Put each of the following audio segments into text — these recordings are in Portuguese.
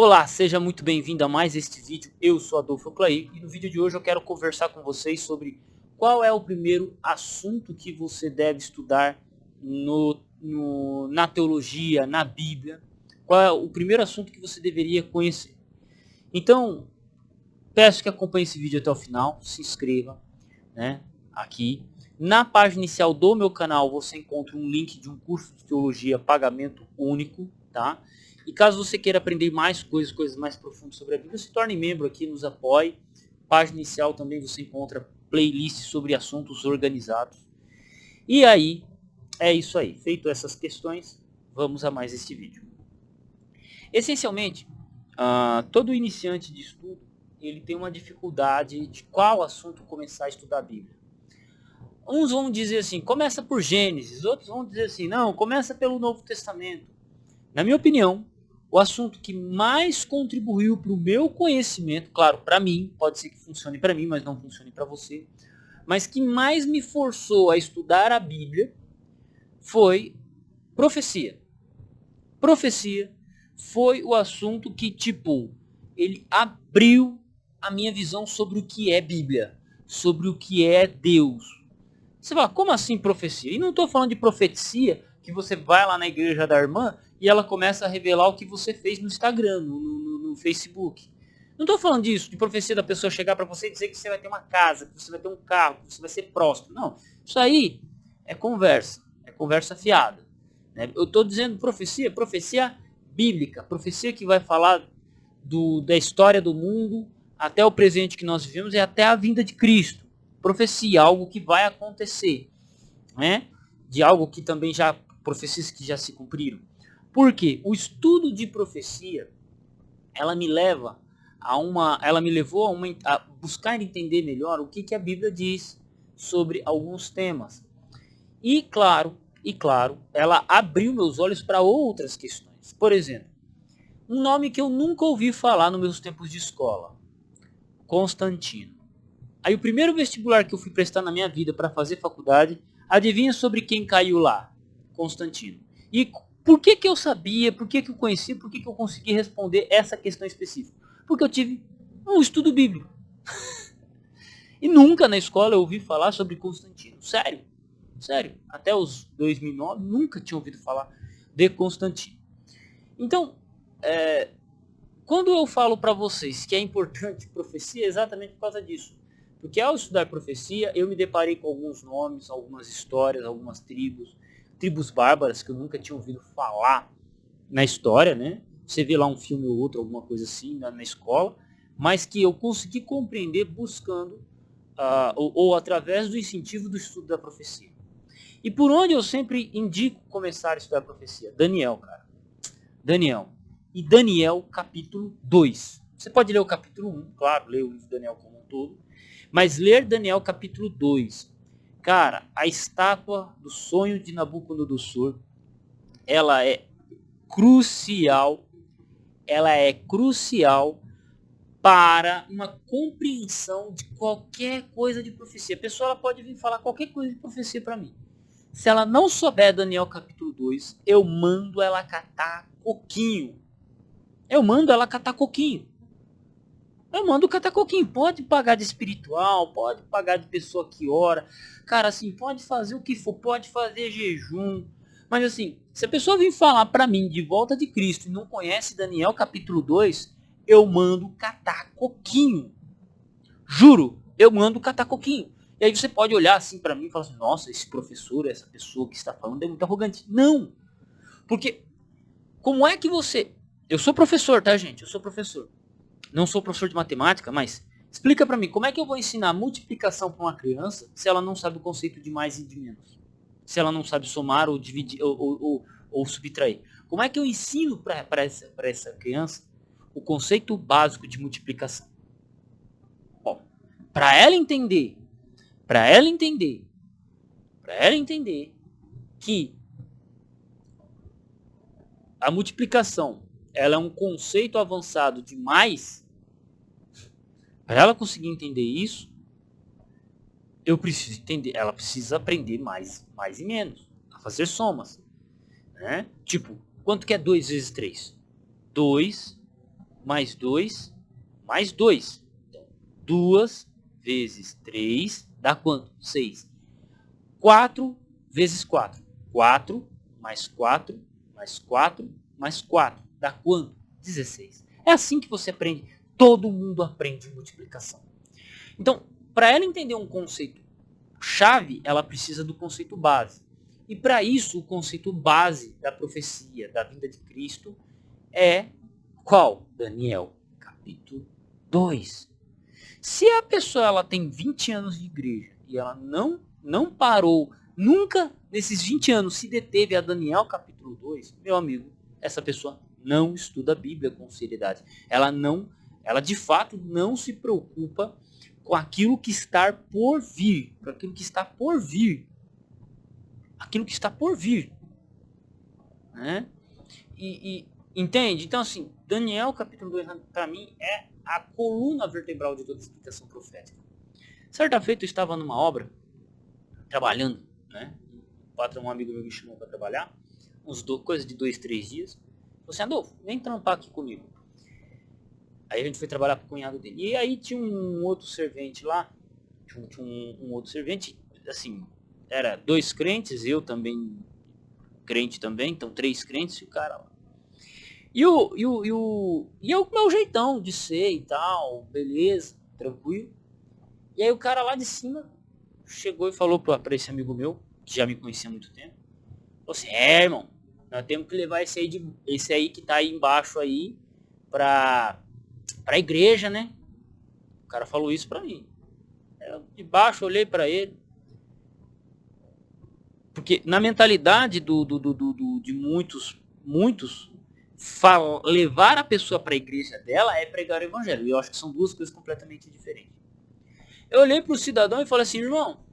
Olá, seja muito bem-vindo a mais este vídeo. Eu sou Adolfo Clay e no vídeo de hoje eu quero conversar com vocês sobre qual é o primeiro assunto que você deve estudar na teologia, na Bíblia. Qual é o primeiro assunto que você deveria conhecer. Então, peço que acompanhe esse vídeo até o final, se inscreva, né, aqui. Na página inicial do meu canal você encontra um link de um curso de teologia pagamento único, tá? E caso você queira aprender mais coisas mais profundas sobre a Bíblia, se torne membro aqui, nos apoie. Página inicial também você encontra playlists sobre assuntos organizados. E aí, é isso aí. Feito essas questões, vamos a mais este vídeo. Essencialmente, todo iniciante de estudo, ele tem uma dificuldade de qual assunto começar a estudar a Bíblia. Uns vão dizer assim, começa por Gênesis, outros vão dizer assim, não, começa pelo Novo Testamento. Na minha opinião, o assunto que mais contribuiu para o meu conhecimento, claro, para mim, pode ser que funcione para mim, mas não funcione para você, mas que mais me forçou a estudar a Bíblia foi profecia. Profecia foi o assunto que, ele abriu a minha visão sobre o que é Bíblia, sobre o que é Deus. Você fala, como assim profecia? E não estou falando de profecia que você vai lá na igreja da irmã e ela começa a revelar o que você fez no Instagram, no Facebook. Não estou falando disso, de profecia da pessoa chegar para você e dizer que você vai ter uma casa, que você vai ter um carro, que você vai ser próspero. Não, isso aí é conversa fiada. Né? Eu estou dizendo profecia bíblica, profecia que vai falar da história do mundo até o presente que nós vivemos e até a vinda de Cristo. Profecia, algo que vai acontecer, né? De algo que também profecias que já se cumpriram. Por quê? O estudo de profecia, ela me levou a buscar entender melhor o que a Bíblia diz sobre alguns temas. E claro, ela abriu meus olhos para outras questões. Por exemplo, um nome que eu nunca ouvi falar nos meus tempos de escola, Constantino. Aí o primeiro vestibular que eu fui prestar na minha vida para fazer faculdade, adivinha sobre quem caiu lá? Constantino. E por que eu sabia, por que eu conhecia, por que eu consegui responder essa questão específica? Porque eu tive um estudo bíblico. E nunca na escola eu ouvi falar sobre Constantino. Sério. Até os 2009 nunca tinha ouvido falar de Constantino. Então, quando eu falo para vocês que é importante profecia, é exatamente por causa disso. Porque ao estudar profecia, eu me deparei com alguns nomes, algumas histórias, algumas tribos bárbaras que eu nunca tinha ouvido falar na história, né? Você vê lá um filme ou outro, alguma coisa assim na escola, mas que eu consegui compreender buscando ou através do incentivo do estudo da profecia. E por onde eu sempre indico começar a estudar a profecia? Daniel, cara. Daniel. E Daniel capítulo 2. Você pode ler o capítulo 1, claro, ler o livro de Daniel como um todo, mas ler Daniel capítulo 2. Cara, a estátua do sonho de Nabucodonosor, ela é crucial para uma compreensão de qualquer coisa de profecia. A pessoa ela pode vir falar qualquer coisa de profecia para mim. Se ela não souber Daniel capítulo 2, eu mando ela catar coquinho. Pode pagar de espiritual, pode pagar de pessoa que ora. Cara, assim, pode fazer o que for, pode fazer jejum. Mas assim, se a pessoa vir falar pra mim de volta de Cristo e não conhece Daniel capítulo 2, eu mando catar coquinho. Juro, eu mando catar coquinho. E aí você pode olhar assim pra mim e falar assim, nossa, esse professor, essa pessoa que está falando é muito arrogante. Não! Porque, como é que você... Eu sou professor, tá, gente? Eu sou professor. Não sou professor de matemática, mas explica para mim, como é que eu vou ensinar multiplicação para uma criança se ela não sabe o conceito de mais e de menos? Se ela não sabe somar ou dividir ou subtrair? Como é que eu ensino para essa criança o conceito básico de multiplicação? Bom, para ela entender que a multiplicação ela é um conceito avançado de mais, para ela conseguir entender isso, eu preciso entender, ela precisa aprender mais e menos, a fazer somas, né? Tipo, quanto que é 2 vezes 3? 2 mais 2, mais 2. Então, 2 vezes 3 dá quanto? 6. 4 vezes 4. 4 mais 4 mais 4 mais 4. Dá quanto? 16. É assim que você aprende. Todo mundo aprende multiplicação. Então, para ela entender um conceito chave, ela precisa do conceito base. E para isso, o conceito base da profecia, da vinda de Cristo, é qual? Daniel, capítulo 2. Se a pessoa ela tem 20 anos de igreja e ela não parou, nunca nesses 20 anos se deteve a Daniel capítulo 2, meu amigo, essa pessoa não estuda a Bíblia com seriedade. Ela de fato não se preocupa com aquilo que está por vir, com aquilo que está por vir. Aquilo que está por vir. Né? E entende? Então assim, Daniel capítulo 2 para mim é a coluna vertebral de toda a explicação profética. Certa feita eu estava numa obra, trabalhando, né? O patrão, um amigo meu me chamou para trabalhar, coisa de 2, 3 dias. Falou assim, Adolfo, vem trampar aqui comigo. Aí a gente foi trabalhar com o cunhado dele. E aí tinha um outro servente lá, tinha um outro servente, assim, era 2 crentes, eu também, crente também, então 3 crentes e o cara lá. E é o meu jeitão de ser e tal, beleza, tranquilo. E aí o cara lá de cima chegou e falou pra esse amigo meu, que já me conhecia há muito tempo, falou assim, irmão, nós temos que levar esse aí que tá aí embaixo aí pra igreja, né? O cara falou isso pra mim. Eu, de baixo, olhei pra ele. Porque na mentalidade de muitos, levar a pessoa para a igreja dela é pregar o evangelho. E eu acho que são duas coisas completamente diferentes. Eu olhei para o cidadão e falei assim, irmão,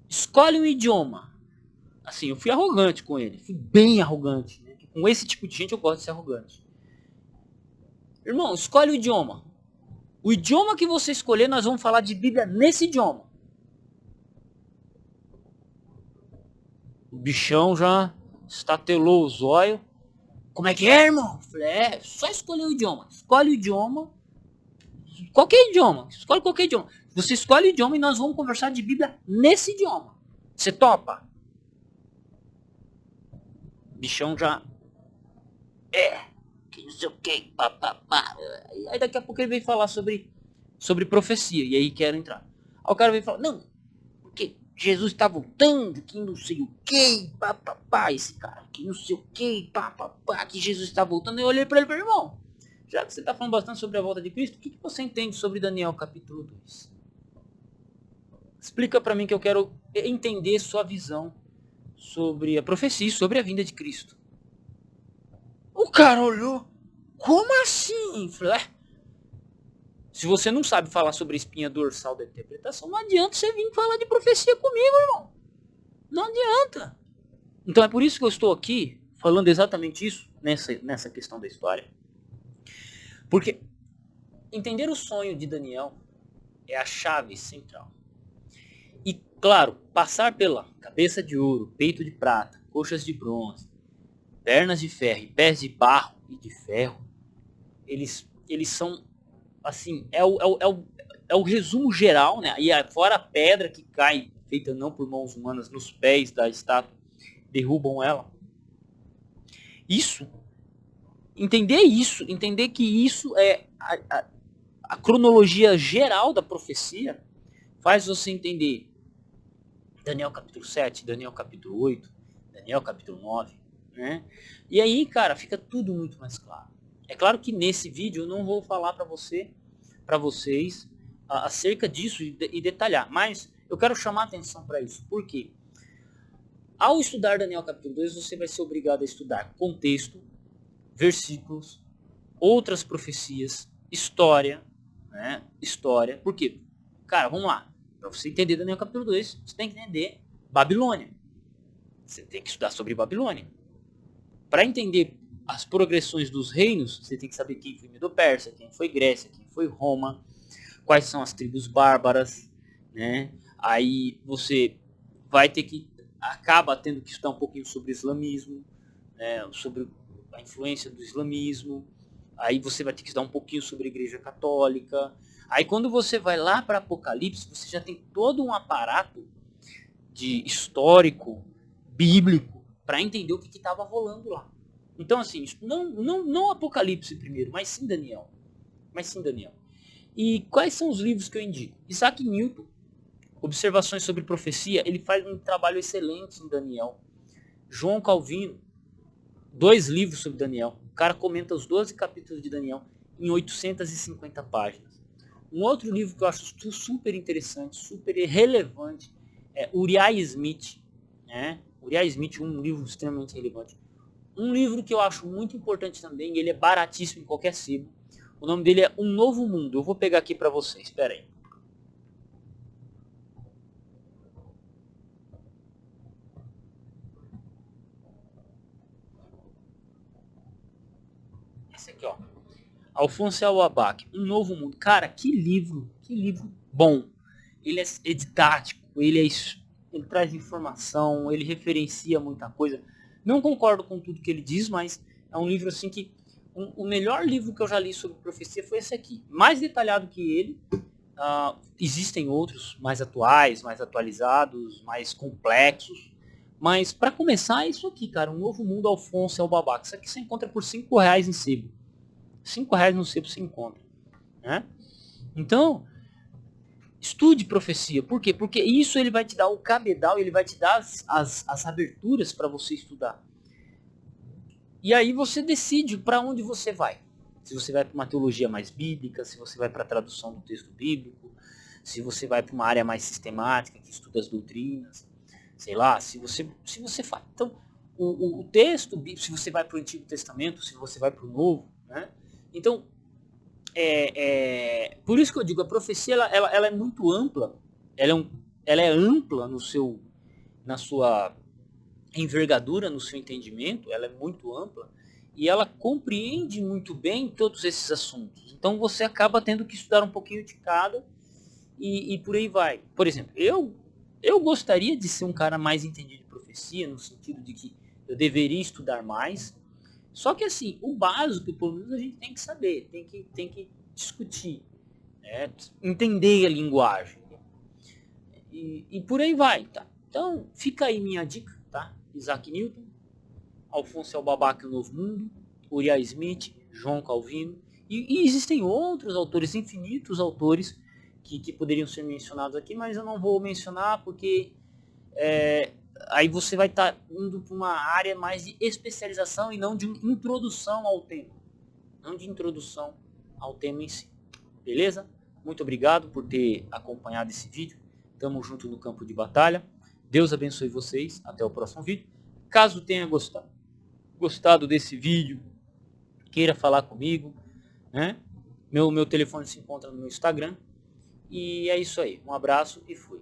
escolhe um idioma. Assim, eu fui arrogante com ele. Fui bem arrogante. Né? Com esse tipo de gente eu gosto de ser arrogante. Irmão, escolhe o idioma. O idioma que você escolher, nós vamos falar de Bíblia nesse idioma. O bichão já estatelou os olhos. Como é que é, irmão? Falei, só escolher o idioma. Escolhe o idioma. Qualquer idioma. Escolhe qualquer idioma. Você escolhe o idioma e nós vamos conversar de Bíblia nesse idioma. Você topa? Bichão já... que não sei o que, papapá. Aí daqui a pouco ele veio falar sobre profecia. E aí quero entrar. Aí o cara veio falar, não, porque Jesus está voltando, que não sei o que, papapá. Esse cara, que não sei o que, papapá, que Jesus está voltando. Eu olhei para ele e falei, irmão, já que você está falando bastante sobre a volta de Cristo, o que você entende sobre Daniel capítulo 2? Explica para mim que eu quero entender sua visão sobre a profecia e sobre a vinda de Cristo. O cara olhou, como assim? Falei, se você não sabe falar sobre a espinha dorsal da interpretação, não adianta você vir falar de profecia comigo, irmão. Não adianta. Então é por isso que eu estou aqui falando exatamente isso nessa questão da história. Porque entender o sonho de Daniel é a chave central. E, claro, passar pela cabeça de ouro, peito de prata, coxas de bronze, pernas de ferro e pés de barro e de ferro, eles são, assim, é o resumo geral, né? E fora a pedra que cai, feita não por mãos humanas, nos pés da estátua, derrubam ela. Entender que isso é a cronologia geral da profecia, faz você entender Daniel capítulo 7, Daniel capítulo 8, Daniel capítulo 9, né? E aí, cara, fica tudo muito mais claro. É claro que nesse vídeo eu não vou falar para vocês acerca disso e detalhar, mas eu quero chamar a atenção para isso. Por quê? Ao estudar Daniel capítulo 2, você vai ser obrigado a estudar contexto, versículos, outras profecias, história, né? História. Por quê? Cara, vamos lá. Para você entender Daniel capítulo 2, você tem que entender Babilônia. Você tem que estudar sobre Babilônia. Para entender as progressões dos reinos, você tem que saber quem foi Medo-Persa, quem foi Grécia, quem foi Roma, quais são as tribos bárbaras, né? Aí você vai ter que acaba tendo que estudar um pouquinho sobre islamismo, né? Sobre a influência do islamismo, Aí você vai ter que estudar um pouquinho sobre a Igreja Católica. Aí quando você vai lá para Apocalipse, você já tem todo um aparato de histórico, bíblico, para entender o que estava rolando lá. Então assim, não Apocalipse primeiro, mas sim Daniel. E quais são os livros que eu indico? Isaac Newton, Observações sobre Profecia, ele faz um trabalho excelente em Daniel. João Calvino, 2 livros sobre Daniel. O cara comenta os 12 capítulos de Daniel em 850 páginas. Um outro livro que eu acho super interessante, super relevante, é Uriah Smith. Uriah Smith, um livro extremamente relevante. Um livro que eu acho muito importante também, ele é baratíssimo em qualquer sebo. O nome dele é Um Novo Mundo. Eu vou pegar aqui para vocês, espera aí. Esse aqui, ó. Alfonso Elwabach, Um Novo Mundo. Cara, que livro bom. Ele é didático, ele traz informação, ele referencia muita coisa. Não concordo com tudo que ele diz, mas é um livro assim que o melhor livro que eu já li sobre profecia foi esse aqui. Mais detalhado que ele. Existem outros mais atuais, mais atualizados, mais complexos. Mas para começar é isso aqui, cara. Um Novo Mundo, Alfonso Elwabach. Isso aqui você encontra por R$5 em sebo. R$5 no sebo você encontra. Né? Então, estude profecia. Por quê? Porque isso ele vai te dar o cabedal, ele vai te dar as aberturas para você estudar. E aí você decide para onde você vai. Se você vai para uma teologia mais bíblica, se você vai para a tradução do texto bíblico, se você vai para uma área mais sistemática, que estuda as doutrinas, sei lá, se você faz. Então, o texto bíblico, se você vai para o Antigo Testamento, se você vai para o Novo, né? Então, por isso que eu digo, a profecia ela é muito ampla, ela é ampla na sua envergadura, no seu entendimento, ela é muito ampla e ela compreende muito bem todos esses assuntos. Então você acaba tendo que estudar um pouquinho de cada e por aí vai. Por exemplo, eu gostaria de ser um cara mais entendido de profecia, no sentido de que eu deveria estudar mais. Só que assim, o básico, pelo menos a gente tem que saber, tem que discutir, né? Entender a linguagem. E por aí vai, tá? Então, fica aí minha dica, tá? Isaac Newton, Alfonso Elwabach, O Novo Mundo, Uriah Smith, João Calvino. E existem outros autores, infinitos autores, que poderiam ser mencionados aqui, mas eu não vou mencionar porque aí você vai estar indo para uma área mais de especialização e não de introdução ao tema. Não de introdução ao tema em si. Beleza? Muito obrigado por ter acompanhado esse vídeo. Tamo junto no campo de batalha. Deus abençoe vocês. Até o próximo vídeo. Caso tenha gostado desse vídeo, queira falar comigo, né? Meu telefone se encontra no meu Instagram. E é isso aí. Um abraço e fui.